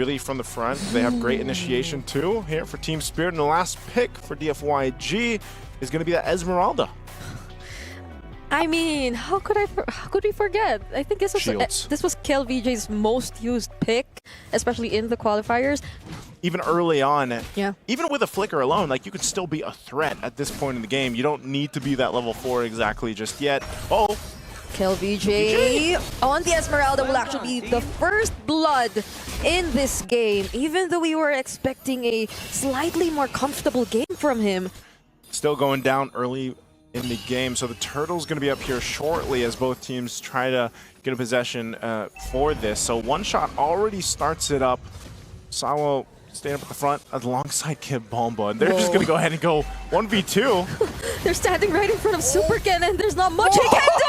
really from the front. They have great initiation too here for Team Spirit. And the last pick for DFYG is going to be that Esmeralda. I mean, how could we forget? I think this was KLVJ's most used pick, especially in the qualifiers. Even early on, yeah. Even with a flicker alone, like you could still be a threat at this point in the game. You don't need to be that level 4 exactly just yet. Oh, KLVJ on the Esmeralda will actually be the first blood in this game, even though we were expecting a slightly more comfortable game from him. Still going down early in the game, so the Turtle's going to be up here shortly as both teams try to get a possession for this. So one shot already starts it up. Sawo staying up at the front alongside Kid Bomba, and they're just going to go ahead and go 1v2. They're standing right in front of Super Ken, and there's not much he can do!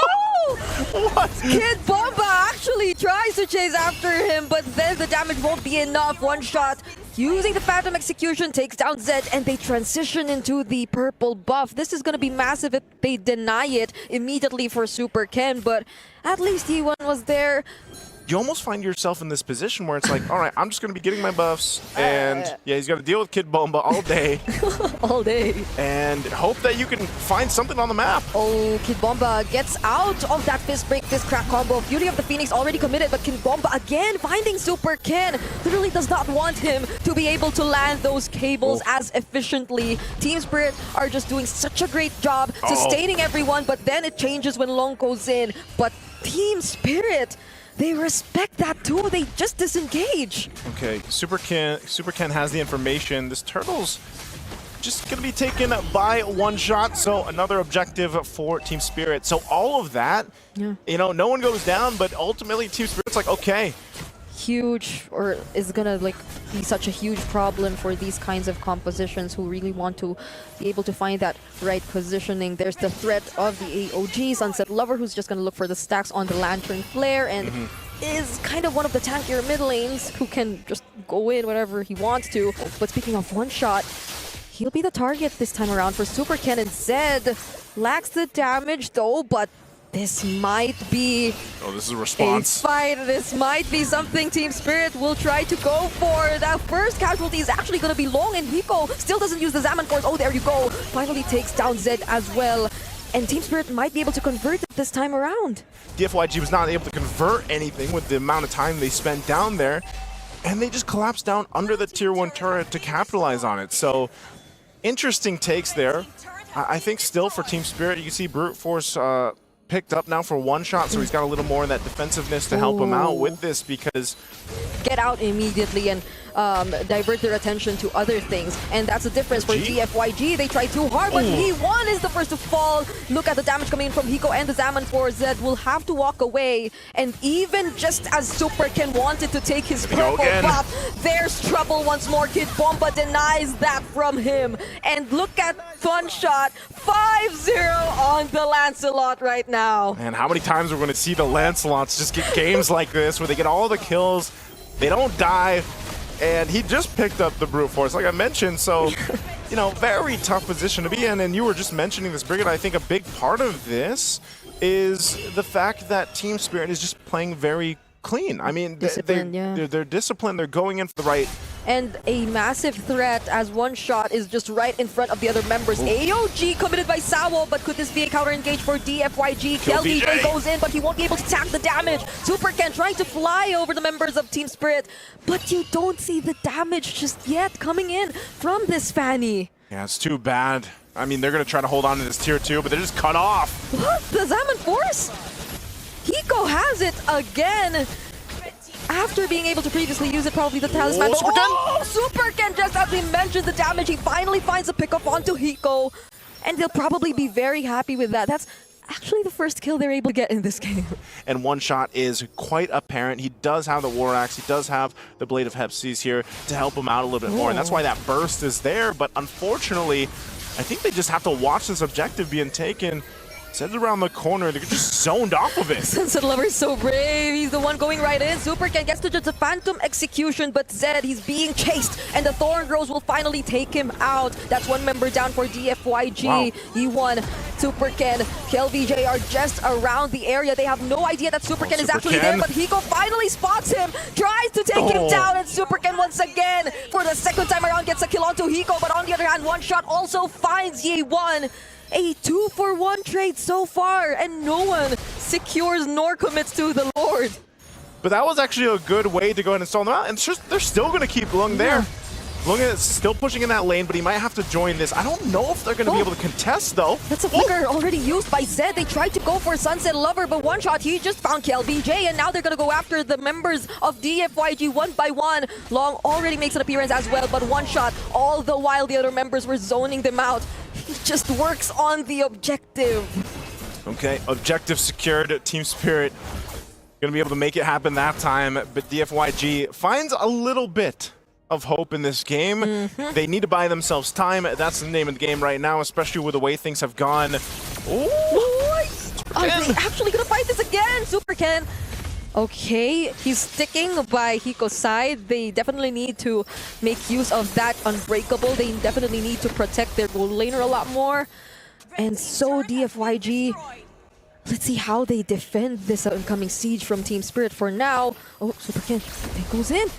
What? Kid Bomba actually tries to chase after him, but then the damage won't be enough. One shot using the Phantom Execution takes down Zed, and they transition into the purple buff. This is going to be massive if they deny it immediately for Super Ken, but at least E1 was there. You almost find yourself in this position where it's like, all right, I'm just going to be getting my buffs, and yeah, he's got to deal with Kid Bomba all day. All day. And hope that you can find something on the map. Oh, Kid Bomba gets out of that fist break, fist crack combo. Beauty of the Phoenix already committed, but Kid Bomba again finding Super Ken. Literally does not want him to be able to land those cables as efficiently. Team Spirit are just doing such a great job sustaining everyone, but then it changes when Long goes in. But Team Spirit, they respect that too. They just disengage. Okay, Super Ken has the information. This Turtle's just going to be taken by one shot. So another objective for Team Spirit. So all of that, you know, no one goes down, but ultimately Team Spirit's like, okay. Huge, or is gonna like be such a huge problem for these kinds of compositions who really want to be able to find that right positioning. There's the threat of the AOG Sunset Lover, who's just gonna look for the stacks on the Lantern Flare and is kind of one of the tankier mid lanes who can just go in whenever he wants to. But speaking of one shot, he'll be the target this time around for Super Ken, and Zed lacks the damage though, but this might be this is a response. A fight. This might be something Team Spirit will try to go for. That first casualty is actually going to be Long, and Hiko still doesn't use the Zaman Force. Oh, there you go. Finally takes down Zed as well. And Team Spirit might be able to convert it this time around. DFYG was not able to convert anything with the amount of time they spent down there, and they just collapsed down under the tier 1 turret to capitalize on it. So interesting takes there. I think still for Team Spirit, you can see Brute Force picked up now for one shot, so he's got a little more of that defensiveness to help him out with this, because get out immediately and divert their attention to other things, and that's the difference for DFYG. They try too hard, but E1 is the first to fall. Look at the damage coming in from Hiko and the Zaman Force. Zed will have to walk away, and even just as Super Ken wanted to take his purple buff, there's trouble once more. Kid Bomba denies that from him, and look at one shot, 5-0 on the Lancelot right now. And how many times we're going to see the Lancelots just get games like this where they get all the kills, they don't die, and he just picked up the Brute Force, like I mentioned. So, you know, very tough position to be in. And you were just mentioning this, Brigid. I think a big part of this is the fact that Team Spirit is just playing very clean. I mean, they're disciplined. They're going in for the right. And a massive threat as one shot is just right in front of the other members. AOG committed by Sawo, but could this be a counter engage for DFYG? KLVJ goes in, but he won't be able to tank the damage. Super Ken trying to fly over the members of Team Spirit, but you don't see the damage just yet coming in from this Fanny. Yeah, it's too bad. I mean, they're going to try to hold on to this tier 2, but they're just cut off. What? The Zaman Force? Hiko has it again. After being able to previously use it, probably the talisman. Super Ken, just as we mentioned the damage, he finally finds a pickup onto Hiko, and they'll probably be very happy with that. That's actually the first kill they're able to get in this game. And one shot is quite apparent. He does have the War Axe, he does have the Blade of Hepsies here to help him out a little bit more, and that's why that burst is there. But unfortunately, I think they just have to watch this objective being taken. Zed's around the corner, they're just zoned off of it. Sunset Lover is so brave, he's the one going right in. Super Ken gets to just a Phantom Execution, but Zed, he's being chased, and the Thorn Rose will finally take him out. That's one member down for DFYG. E1, Super Ken, KLVJ are just around the area. They have no idea that Super Ken is actually there, but Hiko finally spots him, tries to take him down, and Super Ken once again for the second time around, gets a kill onto Hiko, but on the other hand, One Shot also finds Ye1. A 2-for-1 trade so far, and no one secures nor commits to the Lord. But that was actually a good way to go ahead and stall them out, and they're still going to keep Lung there. Yeah. Lung is still pushing in that lane, but he might have to join this. I don't know if they're going to be able to contest, though. That's a flicker already used by Zed. They tried to go for Sunset Lover, but One Shot, he just found KLBJ, and now they're going to go after the members of DFYG one by one. Long already makes an appearance as well, but One Shot, all the while the other members were zoning them out. He just works on the objective. Okay, objective secured. Team Spirit gonna be able to make it happen that time, but DFYG finds a little bit of hope in this game. They need to buy themselves time. That's the name of the game right now, especially with the way things have gone. Are they actually gonna fight this again? Super Ken. Okay, he's sticking by Hiko's side. They definitely need to make use of that Unbreakable. They definitely need to protect their gold laner a lot more. And so DFYG, let's see how they defend this incoming siege from Team Spirit for now. Oh, Super Ken, it goes in.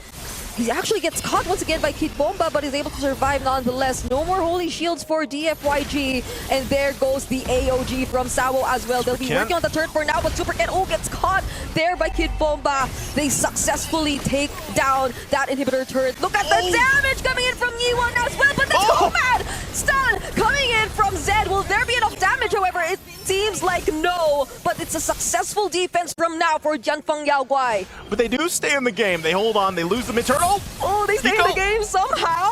He actually gets caught once again by Kid Bomba, but is able to survive nonetheless. No more Holy Shields for DFYG. And there goes the AOG from Sawo as well. They'll be working on the turret for now, but Super Ken, gets caught there by Kid Bomba. They successfully take down that inhibitor turret. Look at the damage coming in from Ye1 as well, but the Nomad stun coming in from Zed. Will there be enough damage? However, it seems like no, but it's a successful defense from now for DianFengYaoGuai. But they do stay in the game. They hold on. They lose the mid-turn. Oh, they stay in the game somehow,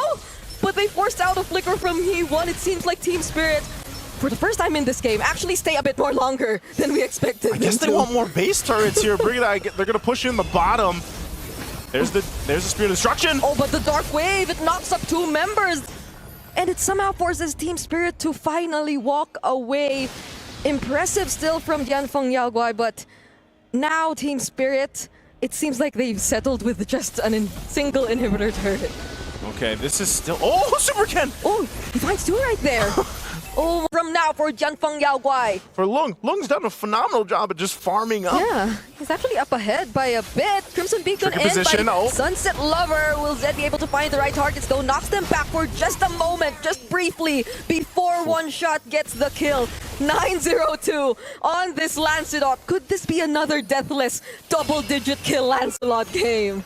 but they forced out a flicker from Ye1. It seems like Team Spirit, for the first time in this game, actually stay a bit more longer than we expected. I guess they want more base turrets here. They're going to push in the bottom. There's the Spear of Destruction. Oh, but the Dark Wave, it knocks up 2 members. And it somehow forces Team Spirit to finally walk away. Impressive still from DianFengYaoGuai, but now Team Spirit, it seems like they've settled with just a single inhibitor turret. Okay, this is still... Oh, Super Ken! Oh, he finds 2 right there. Oh, from now for DianFengYaoGuai. For Lung. Lung's done a phenomenal job at just farming up. Yeah, he's actually up ahead by a bit. Crimson Beacon in, position. but Sunset Lover. Will Zed be able to find the right targets though? Knocks them back for just a moment, just briefly, before One Shot gets the kill. 9-0-2 on this Lancelot. Could this be another deathless double-digit kill Lancelot game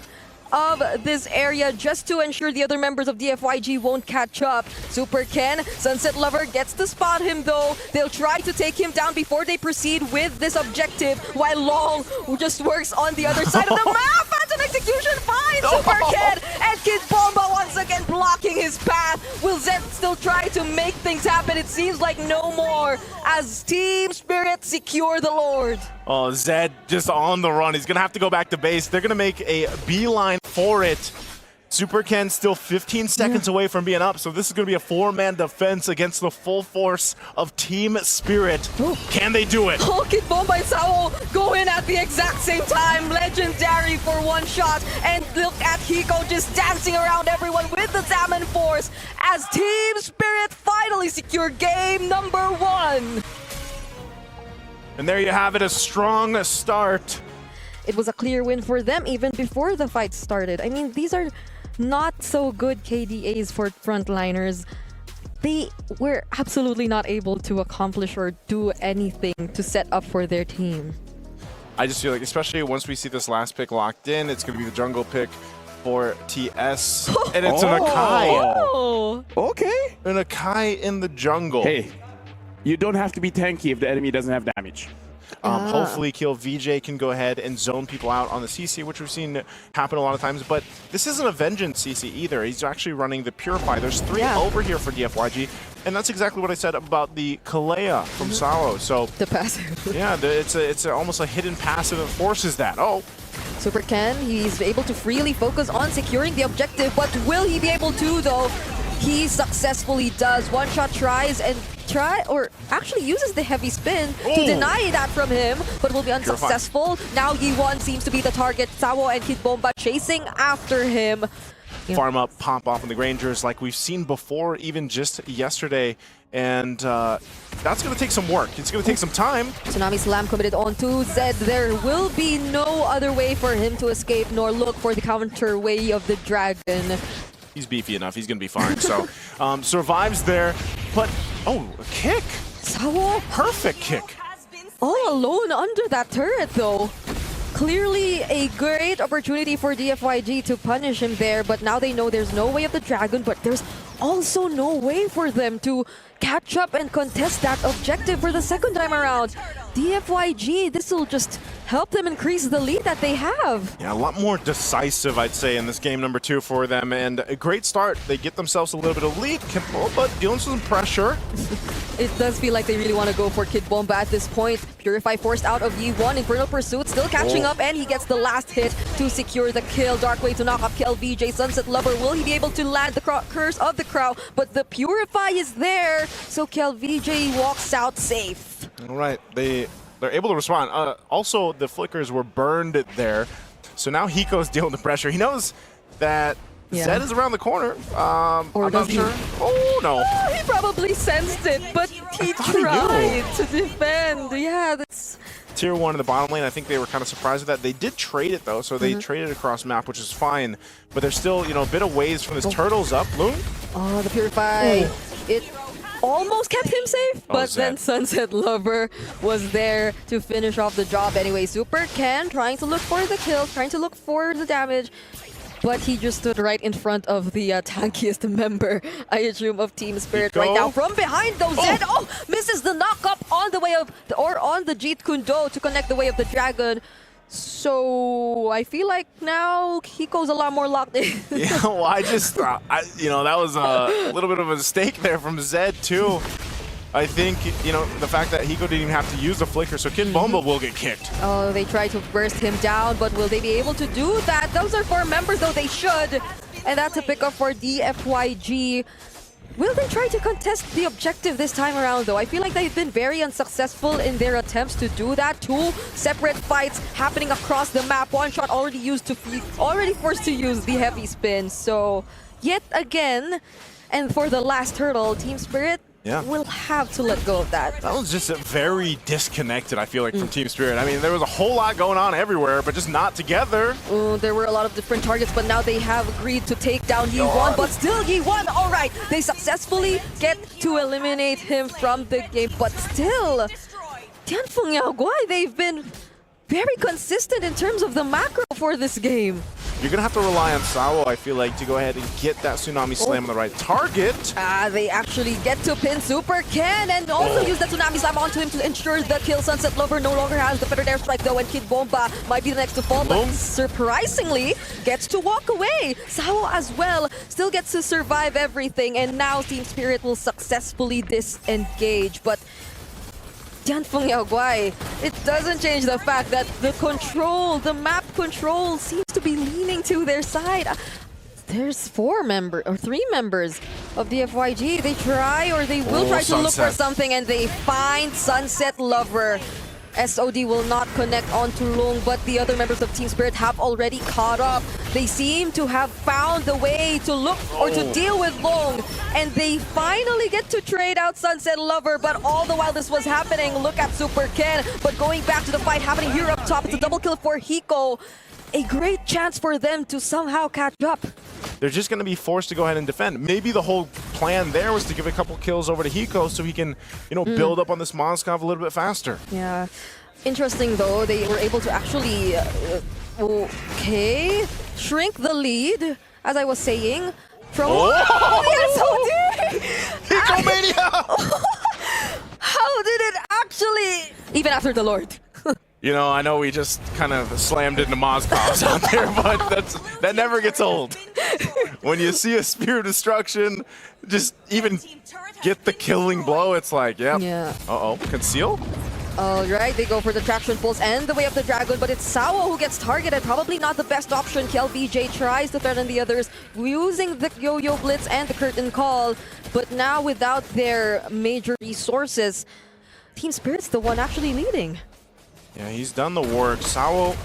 of this area, just to ensure the other members of DFYG won't catch up? Super Ken, Sunset Lover gets to spot him though. They'll try to take him down before they proceed with this objective, while Long just works on the other side of the map. That's an execution finds Super Ken, and Kid Bomba once again blocking his path. Will Zed still try to make things happen? It seems like no more, as Team Spirit secure the Lord. Oh, Zed just on the run. He's going to have to go back to base. They're going to make a beeline for it. Super Ken still 15 seconds away from being up, so this is going to be a 4-man defense against the full force of Team Spirit. Can they do it? Oh, Kid Bomba and Sao go in at the exact same time. Legendary for One Shot. And look at Hiko just dancing around everyone with the Salmon Force as Team Spirit finally secure game number 1. And there you have it, a strong start. It was a clear win for them even before the fight started. I mean, these are not so good KDAs for frontliners. They were absolutely not able to accomplish or do anything to set up for their team. I just feel like, especially once we see this last pick locked in, it's going to be the jungle pick for TS. And it's an Akai. Oh. Okay. An Akai in the jungle. Hey, you don't have to be tanky if the enemy doesn't have damage. Hopefully Kill VJ can go ahead and zone people out on the CC, which we've seen happen a lot of times. But this isn't a Vengeance CC either. He's actually running the Purify. There's 3 over here for DFYG. And that's exactly what I said about the Kalea from Sawo. So The passive. yeah, it's almost a hidden passive that forces that. Oh. Super Ken, he's able to freely focus on securing the objective, but will he be able to though? He successfully does. One Shot tries and actually uses the heavy spin to deny that from him, but will be unsuccessful. Now Ye1 seems to be the target. Sawo and Kid Bomba chasing after him. Farm up, pop off on the Rangers like we've seen before, even just yesterday. And that's going to take some work. It's going to take some time. Tsunami Slam committed onto Zed. There will be no other way for him to escape nor look for the counter way of the dragon. He's beefy enough. He's going to be fine. So survives there. But, oh, a kick. Sao Perfect kick. all alone under that turret though. Clearly a great opportunity for DFYG to punish him there, but now they know there's no way of the dragon, but there's also no way for them to catch up and contest that objective for the second time around. DFYG, this will just help them increase the lead that they have. Yeah, a lot more decisive, I'd say, in this game number 2 for them, and a great start. They get themselves a little bit of lead, but dealing with some pressure. It does feel like they really want to go for Kid Bomba at this point. Purify forced out of Yi1. Infernal Pursuit still catching up, and he gets the last hit to secure the kill. Dark Way to knock up KLVJ. Sunset Lover, will he be able to land the Curse of the Crow? But the Purify is there, so KLVJ walks out safe. All right, they're able to respond. Also, the flickers were burned there, so now Hiko's dealing with the pressure. He knows that Zed is around the corner. Or I'm not sure. Oh, no. Oh, he probably sensed it, but he tried to defend. Yeah, that's... Tier 1 in the bottom lane, I think they were kind of surprised with that. They did trade it, though, so they traded across map, which is fine. But there's still, you know, a bit of ways from this Turtles up. Loon? Oh, the Purify. It almost kept him safe, but then Sunset Lover was there to finish off the job anyway. Super Ken trying to look for the kills, trying to look for the damage, but he just stood right in front of the tankiest member, I assume, of Team Spirit right now. From behind though, Zed, misses the knock-up on the way of, or on the Jeet Kune Do to connect the way of the dragon. So I feel like now Hiko's a lot more locked in. Yeah, well, I just, you know, that was a little bit of a mistake there from Zed too. I think, you know, the fact that Hiko didn't even have to use the flicker, so Kid Bomba will get kicked. Oh, they try to burst him down, but will they be able to do that? Those are 4 members, though they should. And that's a pickup for DFYG. Will they try to contest the objective this time around, though? I feel like they've been very unsuccessful in their attempts to do that. 2 separate fights happening across the map. One shot already forced to use the heavy spin. So, yet again, and for the last hurdle, Team Spirit will have to let go of that. That was just very disconnected, I feel like, from Team Spirit. I mean, there was a whole lot going on everywhere, but just not together. There were a lot of different targets, but now they have agreed to take down Yi1, but still Yi1, all right. They successfully get to eliminate him from the game, but still, DianFengYaoGuai, they've been very consistent in terms of the macro for this game. You're going to have to rely on Sao, I feel like, to go ahead and get that Tsunami Slam on the right target. They actually get to pin Super Ken and also use the Tsunami Slam onto him to ensure the kill. Sunset Lover no longer has the Feathered Airstrike though, and Kid Bomba might be the next to fall, but surprisingly gets to walk away. Sao as well still gets to survive everything, and now Team Spirit will successfully disengage. But DianFengYaoGuai, it doesn't change the fact that the map control seems to be leaning to their side. There's 3 members of DFYG. They try, or they will try to look for something, and they find Sunset Lover. SOD will not connect onto Long, but the other members of Team Spirit have already caught up. They seem to have found the way to look or to deal with Long, and they finally get to trade out Sunset Lover, but all the while this was happening, look at Super Ken. But going back to the fight happening here up top, it's a double kill for Hiko. A great chance for them to somehow catch up. They're just going to be forced to go ahead and defend. Maybe the whole plan there was to give a couple kills over to Hiko so he can, you know, build up on this Moskov a little bit faster. Yeah. Interesting, though, they were able to actually, shrink the lead, as I was saying. From Hiko-mania! How did it actually... Even after the Lord. You know, I know we just kind of slammed into Moskovs out there, but that never gets old. When you see a Spear of Destruction just even get the killing blow, it's like, uh-oh, conceal? All right, they go for the traction pulse and the way of the dragon, but it's Sao who gets targeted. Probably not the best option. KLVJ tries to threaten the others using the Yo-Yo Blitz and the Curtain Call, but now without their major resources, Team Spirit's the one actually leading. Yeah, he's done the work. Sao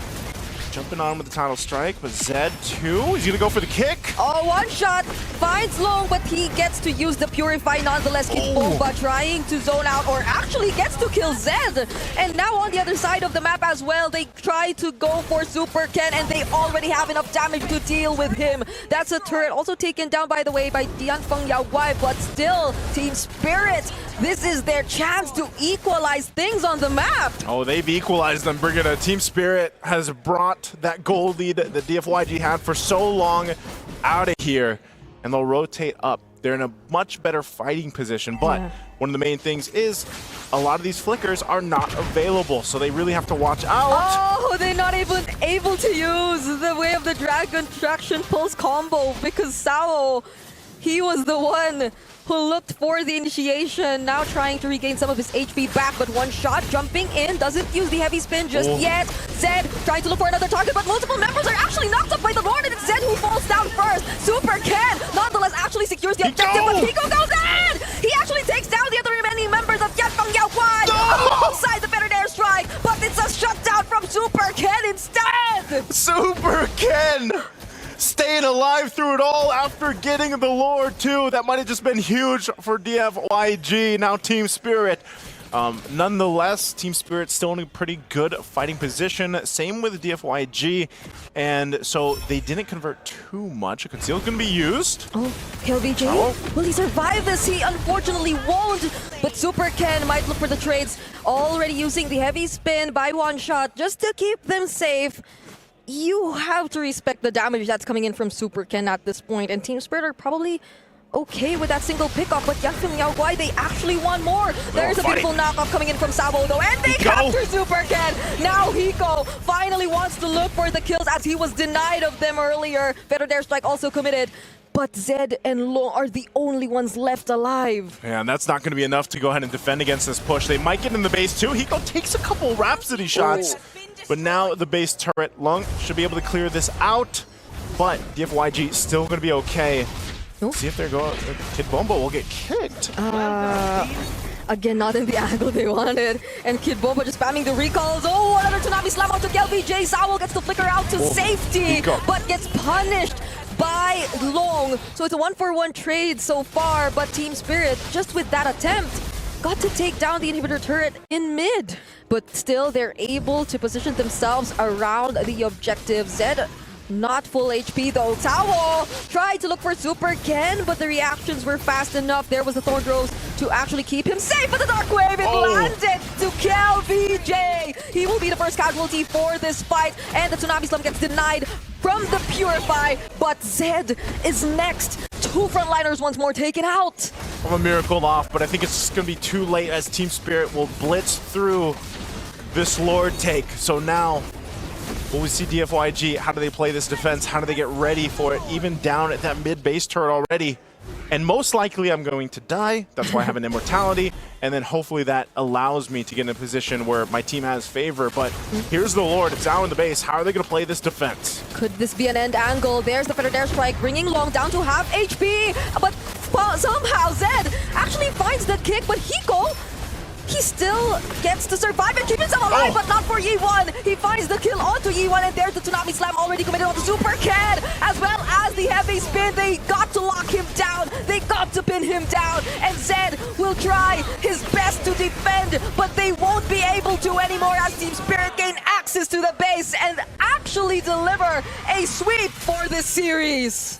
jumping on with the title strike, but Zed too. He's gonna go for the kick. Oh, one shot finds Long, but he gets to use the Purify nonetheless. Kid Bomba trying to zone out, or actually gets to kill Zed. And now on the other side of the map as well, they try to go for Super Ken, and they already have enough damage to deal with him. That's a turret also taken down, by the way, by DianFengYaoGuai, but still, Team Spirit, this is their chance to equalize things on the map. Oh, they've equalized them, Brigida. Team Spirit has brought that goal lead that DFYG had for so long out of here, and they'll rotate up. They're in a much better fighting position, but one of the main things is a lot of these flickers are not available, so they really have to watch out. Oh, they're not even able to use the Way of the Dragon Traction Pulse combo because Sao, he was the one who looked for the initiation, now trying to regain some of his HP back, but one shot jumping in, doesn't use the heavy spin just yet. Zed trying to look for another target, but multiple members are actually knocked up by the Lord, and it's Zed who falls down first. Super Ken nonetheless actually secures the objective, but Hiko goes in! He actually takes down the other remaining members of DianFengYaoGuai alongside the better air strike, but it's a shutdown from Super Ken instead! Super Ken! Staying alive through it all after getting the Lord too. That might have just been huge for DFYG, now Team Spirit. Nonetheless, Team Spirit still in a pretty good fighting position. Same with DFYG, and so they didn't convert too much. A conceal is going to be used. Oh, KLVJ, will he survive this? He unfortunately won't, but Super Ken might look for the trades, already using the heavy spin by one shot just to keep them safe. You have to respect the damage that's coming in from Super Ken at this point, and Team Spirit are probably okay with that single pickoff, but DianFengYaoGuai, they actually want more. There's a beautiful knockoff coming in from Sabo though, and they capture Super Ken. Now Hiko finally wants to look for the kills as he was denied of them earlier. Better Dare Strike also committed, but Zed and Long are the only ones left alive. Yeah, and that's not going to be enough to go ahead and defend against this push. They might get in the base too. Hiko takes a couple Rhapsody shots. But now the base turret, Lung should be able to clear this out, but DFYG still going to be okay. See if they're going. Kid Bomba will get kicked. Again, not in the angle they wanted. And Kid Bomba just spamming the recalls. Oh, another Tsunami Slam onto LVJ. Sao gets to flicker out to safety, but gets punished by Long. So it's a 1-for-1 trade so far, but Team Spirit, just with that attempt, got to take down the inhibitor turret in mid. But still, they're able to position themselves around the objective. Zed, not full HP though. Tao tried to look for Super Ken, but the reactions were fast enough. There was the Thorn Rose to actually keep him safe, but the Dark Wave, it landed to KLVJ. He will be the first casualty for this fight, and the Tsunami Slam gets denied from the Purify, but Zed is next. Two frontliners once more taken out. From a miracle off, but I think it's just going to be too late as Team Spirit will blitz through this Lord take. So now, will we see DFYG? How do they play this defense? How do they get ready for it? Even down at that mid-base turret already. And most likely I'm going to die. That's why I have an immortality. And then hopefully that allows me to get in a position where my team has favor. But here's the Lord. It's out in the base. How are they going to play this defense? Could this be an end angle? There's the Feather Dare Strike, bringing Long down to half HP. But somehow Zed actually finds the kick, but Hiko, he still gets to survive and keep himself alive, but not for Yi1. He finds the kill onto Yi1, and there's the Tsunami Slam already committed onto Super Ken, as well as the heavy spin. They got to lock him down. They got to pin him down, and Zed will try his best to defend, but they won't be able to anymore as Team Spirit gain access to the base and actually deliver a sweep for this series.